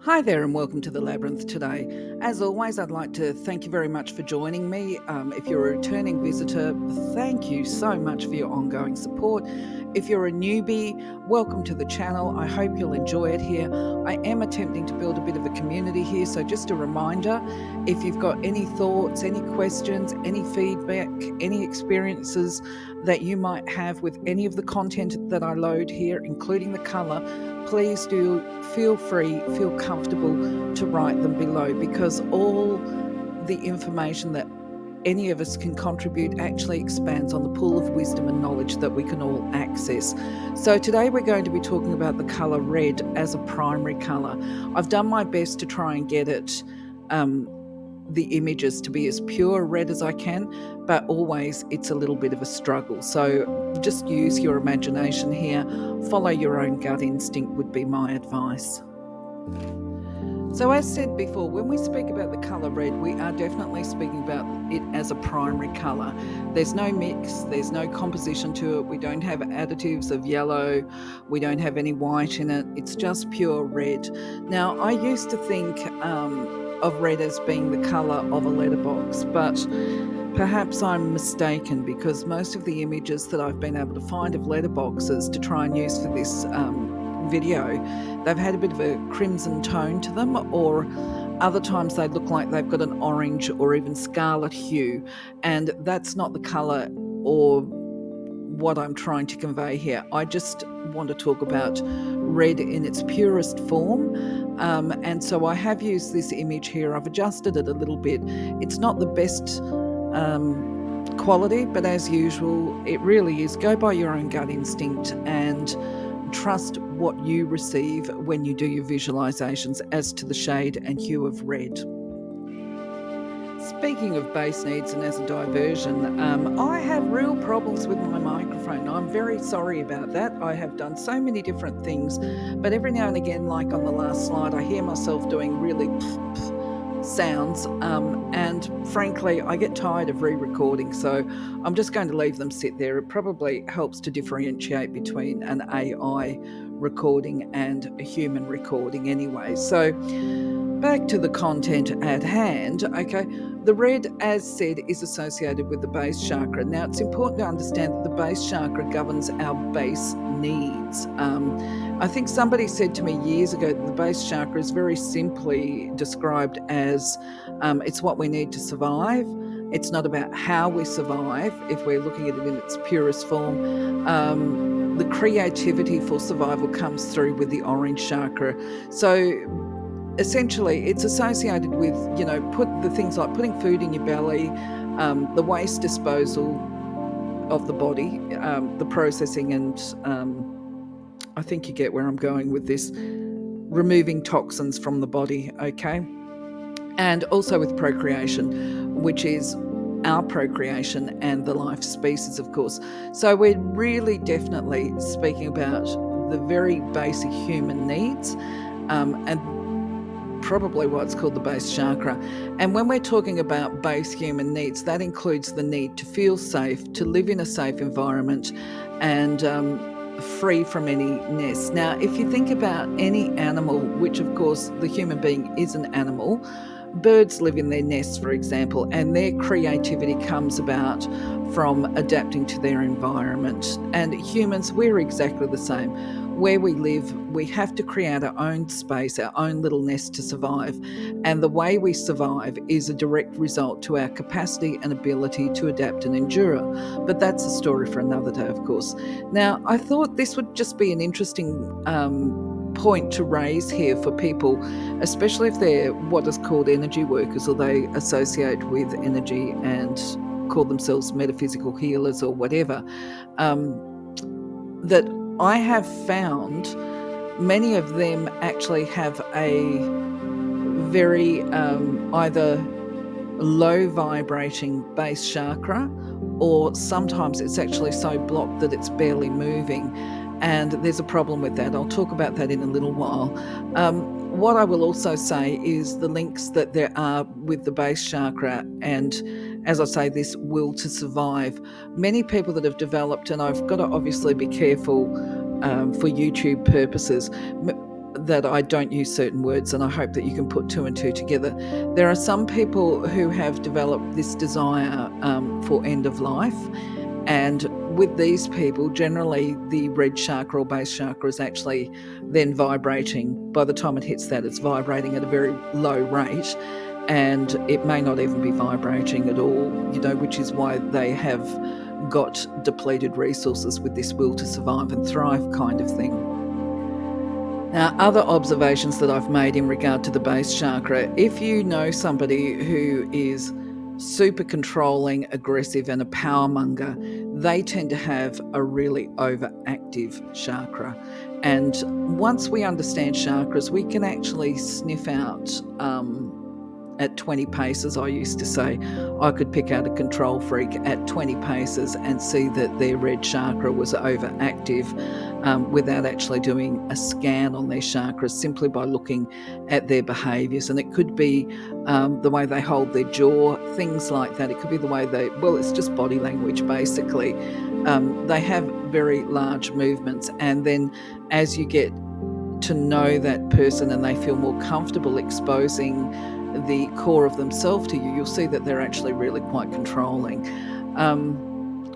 Hi there and welcome to the Labyrinth today. As always, I'd like to thank you very much for joining me. If you're a returning visitor, thank you so much for your ongoing support. If you're a newbie, welcome to the channel. I hope you'll enjoy it here. I am attempting to build a bit of a community here, so just a reminder, if you've got any thoughts, any questions, any feedback, any experiences that you might have with any of the content that I load here, including the colour, please do feel free, feel comfortable to write them below, because all the information that any of us can contribute actually expands on the pool of wisdom and knowledge that we can all access. So today we're going to be talking about the colour red as a primary colour. I've done my best to try and get it the images to be as pure red as I can, but always it's a little bit of a struggle. So just use your imagination here, follow your own gut instinct would be my advice. So as said before, when we speak about the colour red, we are definitely speaking about it as a primary colour. There's no mix, there's no composition to it, we don't have additives of yellow, we don't have any white in it, it's just pure red. Now, I used to think of red as being the colour of a letterbox, but perhaps I'm mistaken, because most of the images that I've been able to find of letterboxes to try and use for this video, they've had a bit of a crimson tone to them, or other times they look like they've got an orange or even scarlet hue, and that's not the colour or what I'm trying to convey here. I just want to talk about red in its purest form, and so I have used this image here. I've adjusted it a little bit. It's not the best quality, but as usual, it really is go by your own gut instinct and trust what you receive when you do your visualizations as to the shade and hue of red. Speaking of base needs and as a diversion, I have real problems with my microphone. I'm very sorry about that. I have done so many different things, but every now and again, like on the last slide, I hear myself doing really sounds, and frankly, I get tired of re-recording, so I'm just going to leave them sit there. It probably helps to differentiate between an AI recording and a human recording anyway. So back to the content at hand. Okay, the red, as said, is associated with the base chakra. Now, it's important to understand that the base chakra governs our base needs. I think somebody said to me years ago that the base chakra is very simply described as it's what we need to survive. It's not about how we survive, if we're looking at it in its purest form. The creativity for survival comes through with the orange chakra. So essentially, it's associated with, put the things like putting food in your belly, the waste disposal of the body, the processing, and I think you get where I'm going with this, removing toxins from the body, okay? And also with procreation, which is our procreation and the life species, of course. So we're really definitely speaking about the very basic human needs, and probably what's called the base chakra. And when we're talking about base human needs, that includes the need to feel safe, to live in a safe environment, and free from any nests. Now, if you think about any animal, which of course the human being is an animal, birds live in their nests, for example, and their creativity comes about from adapting to their environment. And humans, we're exactly the same. Where we live, we have to create our own space, our own little nest to survive. And the way we survive is a direct result to our capacity and ability to adapt and endure. But that's a story for another day, of course. Now, I thought this would just be an interesting point to raise here for people, especially if they're what is called energy workers, or they associate with energy and call themselves metaphysical healers or whatever, that I have found many of them actually have a very either low vibrating base chakra, or sometimes it's actually so blocked that it's barely moving. And there's a problem with that. I'll talk about that in a little while. What I will also say is the links that there are with the base chakra and, as I say, this will to survive. Many people that have developed, and I've got to obviously be careful for YouTube purposes, that I don't use certain words, and I hope that you can put two and two together. There are some people who have developed this desire for end of life, and with these people, generally the red chakra or base chakra is actually then vibrating. By the time it hits that, it's vibrating at a very low rate, and it may not even be vibrating at all, which is why they have got depleted resources with this will to survive and thrive kind of thing. Now, other observations that I've made in regard to the base chakra, if you know somebody who is super controlling, aggressive, and a power monger, they tend to have a really overactive chakra. And once we understand chakras, we can actually sniff out at 20 paces, I used to say. I could pick out a control freak at 20 paces and see that their red chakra was overactive without actually doing a scan on their chakras, simply by looking at their behaviours. And it could be the way they hold their jaw, things like that. It could be the way it's just body language basically. They have very large movements, and then as you get to know that person and they feel more comfortable exposing the core of themselves to you, you'll see that they're actually really quite controlling,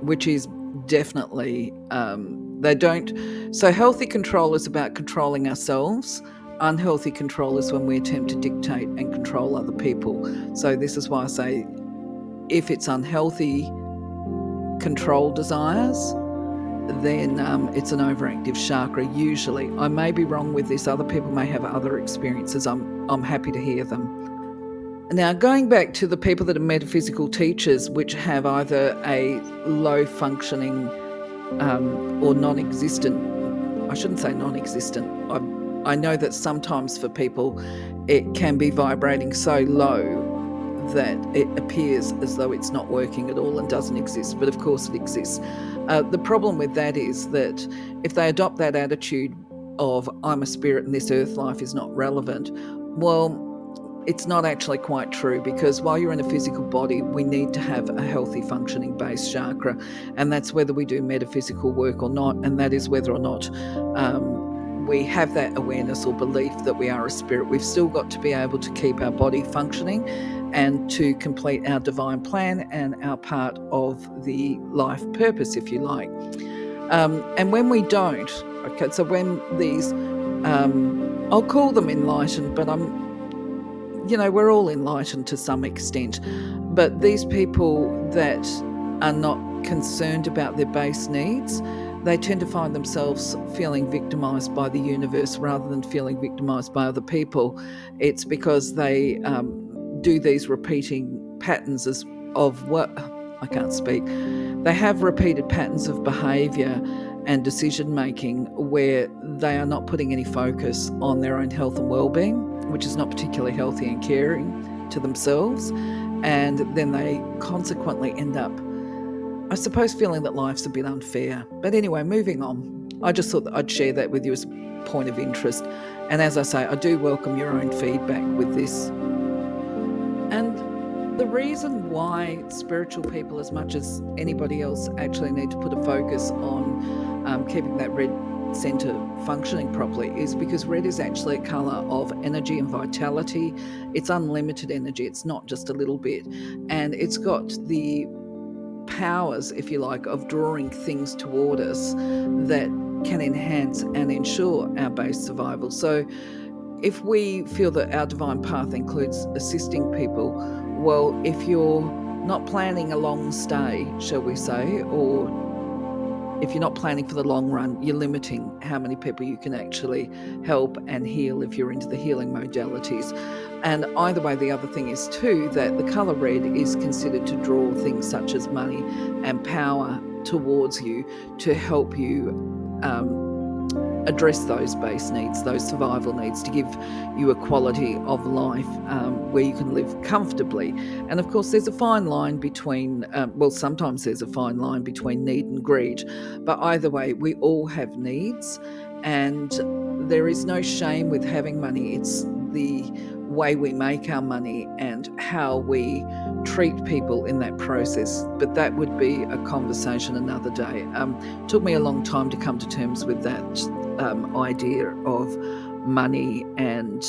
which is definitely, so healthy control is about controlling ourselves. Unhealthy control is when we attempt to dictate and control other people. So this is why I say, if it's unhealthy control desires, then it's an overactive chakra usually. I may be wrong with this. Other people may have other experiences. I'm happy to hear them. Now, going back to the people that are metaphysical teachers, which have either a low functioning or non-existent, I shouldn't say non-existent, I know that sometimes for people it can be vibrating so low that it appears as though it's not working at all and doesn't exist, but of course it exists. The problem with that is that if they adopt that attitude of I'm a spirit and this earth life is not relevant, well, it's not actually quite true, because while you're in a physical body, we need to have a healthy functioning base chakra, and that's whether we do metaphysical work or not, and that is whether or not we have that awareness or belief that we are a spirit. We've still got to be able to keep our body functioning and to complete our divine plan and our part of the life purpose, if you like. And when we don't, so when these, I'll call them enlightened, but we're all enlightened to some extent, but these people that are not concerned about their base needs, they tend to find themselves feeling victimised by the universe rather than feeling victimised by other people. It's because they do these repeating patterns They have repeated patterns of behaviour and decision making where they are not putting any focus on their own health and well-being, which is not particularly healthy and caring to themselves, and then they consequently end up, I suppose, feeling that life's a bit unfair. But anyway, moving on. I just thought that I'd share that with you as a point of interest. And as I say, I do welcome your own feedback with this. And the reason why spiritual people, as much as anybody else, actually need to put a focus on keeping that red centre functioning properly is because red is actually a colour of energy and vitality. It's unlimited energy. It's not just a little bit. And it's got the powers, if you like, of drawing things toward us that can enhance and ensure our base survival. So if we feel that our divine path includes assisting people, well, if you're not planning a long stay, shall we say, or if you're not planning for the long run, you're limiting how many people you can actually help and heal if you're into the healing modalities. And either way, the other thing is too that the colour red is considered to draw things such as money and power towards you to help you address those base needs, those survival needs, to give you a quality of life where you can live comfortably. And of course, there's a fine line between, sometimes there's a fine line between need and greed. But either way, we all have needs, and there is no shame with having money. It's the way we make our money and how we treat people in that process. But that would be a conversation another day. Took me a long time to come to terms with that idea of money and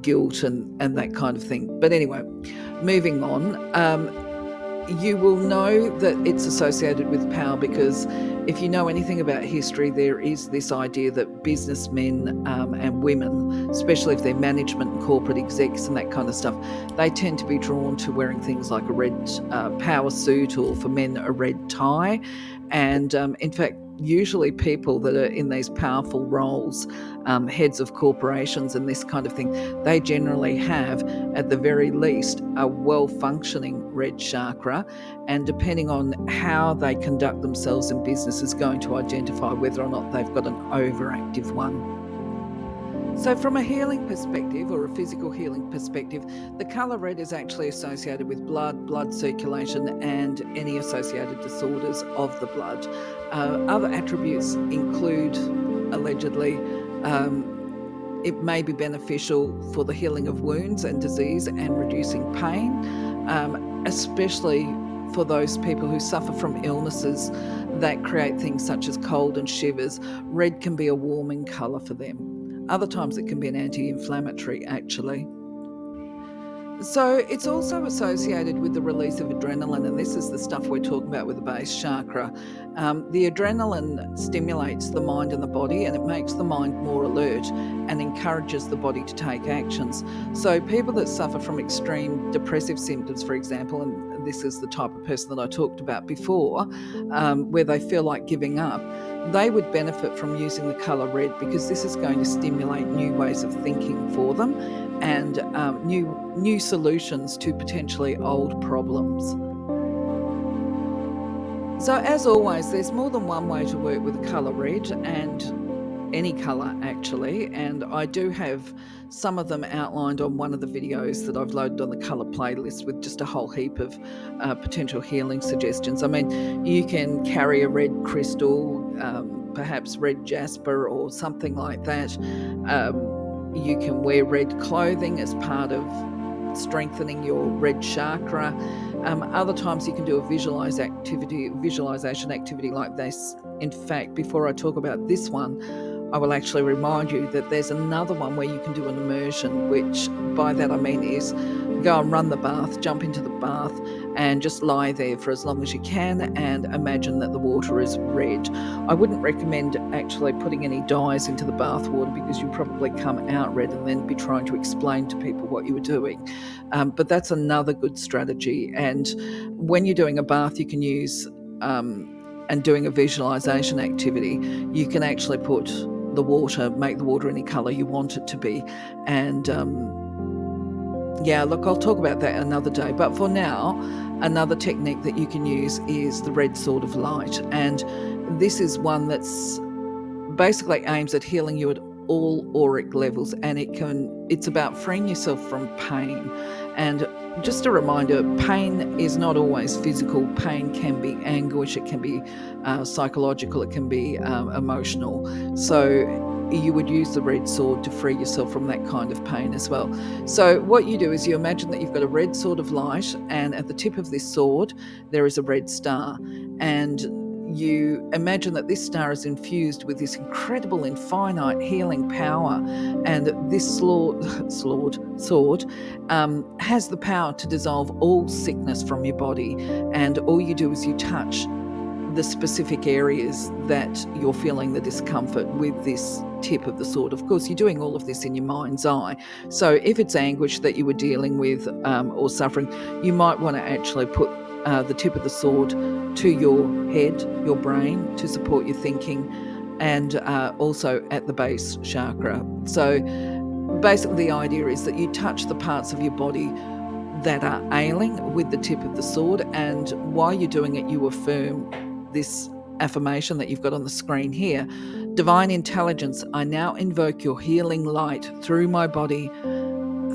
guilt and that kind of thing. But anyway, moving on. You will know that it's associated with power because if you know anything about history, there is this idea that businessmen and women, especially if they're management and corporate execs and that kind of stuff, they tend to be drawn to wearing things like a red power suit, or for men, a red tie. And in fact, usually people that are in these powerful roles, heads of corporations and this kind of thing, they generally have, at the very least, a well-functioning red chakra, and depending on how they conduct themselves in business is going to identify whether or not they've got an overactive one. So from a healing perspective, or a physical healing perspective, the colour red is actually associated with blood circulation, and any associated disorders of the blood. Other attributes include, allegedly, it may be beneficial for the healing of wounds and disease and reducing pain, especially for those people who suffer from illnesses that create things such as cold and shivers. Red can be a warming colour for them. Other times it can be an anti-inflammatory, actually. So it's also associated with the release of adrenaline, and this is the stuff we're talking about with the base chakra. The adrenaline stimulates the mind and the body, and it makes the mind more alert and encourages the body to take actions. So people that suffer from extreme depressive symptoms, for example, and this is the type of person that I talked about before, where they feel like giving up, they would benefit from using the colour red, because this is going to stimulate new ways of thinking for them, and new solutions to potentially old problems. So as always, there's more than one way to work with the colour red, and any colour actually, and I do have some of them outlined on one of the videos that I've loaded on the colour playlist, with just a whole heap of potential healing suggestions. I mean, you can carry a red crystal, perhaps red jasper or something like that. You can wear red clothing as part of strengthening your red chakra. Other times you can do a visualization activity like this. In fact, before I talk about this one, I will actually remind you that there's another one where you can do an immersion, which by that I mean is go and run the bath, jump into the bath, and just lie there for as long as you can and imagine that the water is red. I wouldn't recommend actually putting any dyes into the bath water, because you probably come out red and then be trying to explain to people what you were doing. But that's another good strategy. And when you're doing a bath, you can use, and doing a visualization activity, you can actually put the water, make the water any colour you want it to be. And yeah, look, I'll talk about that another day. But for now, another technique that you can use is the red sword of light. And this is one that's basically aims at healing you at all auric levels, and it's about freeing yourself from pain. And just a reminder, pain is not always physical. Pain can be anguish, it can be psychological, it can be emotional. So you would use the red sword to free yourself from that kind of pain as well. So what you do is you imagine that you've got a red sword of light, and at the tip of this sword there is a red star, and you imagine that this star is infused with this incredible infinite healing power, and this sword has the power to dissolve all sickness from your body. And all you do is you touch the specific areas that you're feeling the discomfort with this tip of the sword. Of course, you're doing all of this in your mind's eye. So if it's anguish that you were dealing with or suffering, you might want to actually put the tip of the sword to your head, your brain, to support your thinking, and also at the base chakra. So basically the idea is that you touch the parts of your body that are ailing with the tip of the sword, and while you're doing it, you affirm this affirmation that you've got on the screen here. Divine intelligence, I now invoke your healing light through my body,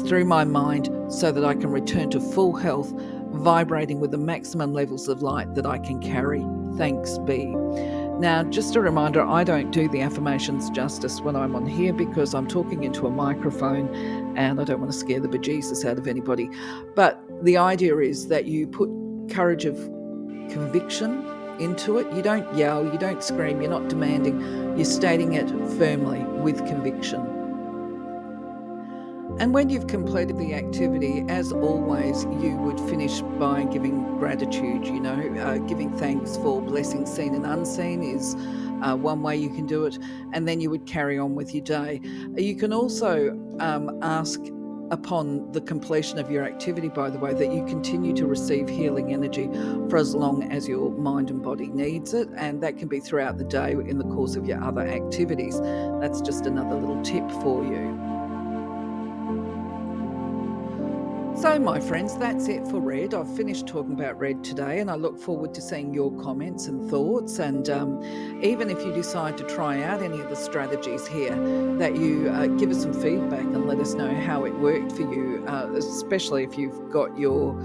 through my mind, so that I can return to full health, vibrating with the maximum levels of light that I can carry. Thanks be. Now, just a reminder, I don't do the affirmations justice when I'm on here, because I'm talking into a microphone and I don't want to scare the bejesus out of anybody. But the idea is that you put courage of conviction into it. You don't yell, you don't scream, you're not demanding, you're stating it firmly with conviction. And when you've completed the activity, as always, you would finish by giving gratitude, giving thanks for blessings seen and unseen is one way you can do it. And then you would carry on with your day. You can also ask upon the completion of your activity, by the way, that you continue to receive healing energy for as long as your mind and body needs it. And that can be throughout the day in the course of your other activities. That's just another little tip for you. So, my friends, that's it for Red. I've finished talking about Red today, and I look forward to seeing your comments and thoughts. And even if you decide to try out any of the strategies here, that you give us some feedback and let us know how it worked for you, especially if you've got your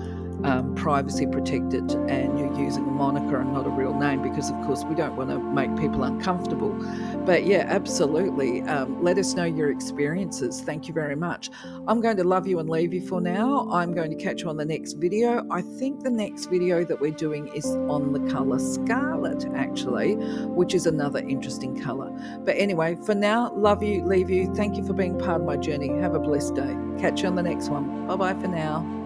privacy protected and you're using a moniker and not a real name, because, of course, we don't want to make people uncomfortable. But yeah, absolutely. Let us know your experiences. Thank you very much. I'm going to love you and leave you for now. I'm going to catch you on the next video. I think the next video that we're doing is on the colour scarlet, actually, which is another interesting colour. But anyway, for now, love you, leave you. Thank you for being part of my journey. Have a blessed day. Catch you on the next one. Bye-bye for now.